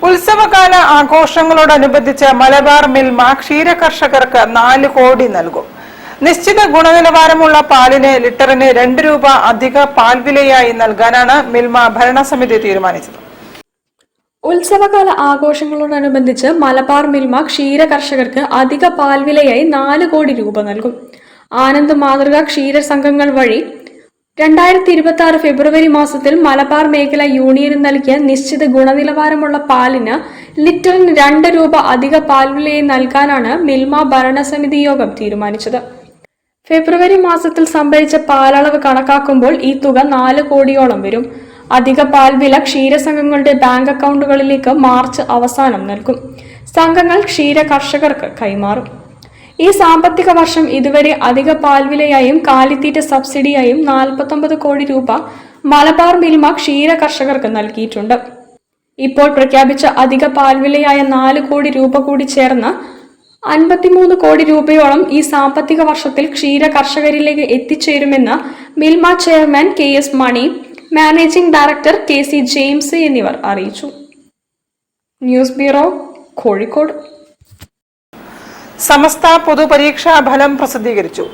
ഉത്സവകാല ആഘോഷങ്ങളോടനുബന്ധിച്ച് മലബാർ മിൽമ ക്ഷീര കർഷകർക്ക് 4 കോടി നൽകും. നിശ്ചിത ഗുണനിലവാരമുള്ള പാലിന് ലിറ്ററിന് 2 രൂപ അധിക പാൽവിലയായി നൽകാനാണ് മിൽമ ഭരണസമിതി തീരുമാനിച്ചത്. ഉത്സവകാല ആഘോഷങ്ങളോടനുബന്ധിച്ച് മലബാർ മിൽമ ക്ഷീര കർഷകർക്ക് അധിക പാൽവിലയായി 4 കോടി രൂപ നൽകും. ആനന്ദ് മാതൃക ക്ഷീര സംഘങ്ങൾ വഴി 2026 ഫെബ്രുവരി മാസത്തിൽ മലബാർ മേഖല യൂണിയന് നൽകിയ നിശ്ചിത ഗുണനിലവാരമുള്ള പാലിന് ലിറ്ററിന് 2 രൂപ അധിക പാൽവിലയായി നൽകാനാണ് മിൽമ ഭരണസമിതി യോഗം തീരുമാനിച്ചത്. ഫെബ്രുവരി മാസത്തിൽ സംഭരിച്ച പാലളവ് കണക്കാക്കുമ്പോൾ ഈ തുക 4 കോടിയോളം വരും. അധിക പാൽവില ക്ഷീരസംഘങ്ങളുടെ ബാങ്ക് അക്കൗണ്ടുകളിലേക്ക് മാർച്ച് അവസാനം നൽകും. സംഘങ്ങൾ ക്ഷീര കർഷകർക്ക് കൈമാറും. ഈ സാമ്പത്തിക വർഷം ഇതുവരെ അധിക പാൽവിലയായും കാലിത്തീറ്റ സബ്സിഡിയായും 49 കോടി രൂപ മലബാർ മിൽമ ക്ഷീര കർഷകർക്ക് നൽകിയിട്ടുണ്ട്. ഇപ്പോൾ പ്രഖ്യാപിച്ച അധിക പാൽവിലയായ 4 കോടി രൂപ കൂടി ചേർന്ന് 53 കോടി രൂപയോളം ഈ സാമ്പത്തിക വർഷത്തിൽ ക്ഷീര കർഷകരിലേക്ക് എത്തിച്ചേരുമെന്ന് Milma chairman KS Mani, managing director KC James എന്നിവർ അറിയിച്ചു. News bureau, Kozhikode. സമസ്ത പൊതുപരീക്ഷാ ഫലം പ്രസിദ്ധീകരിച്ചു.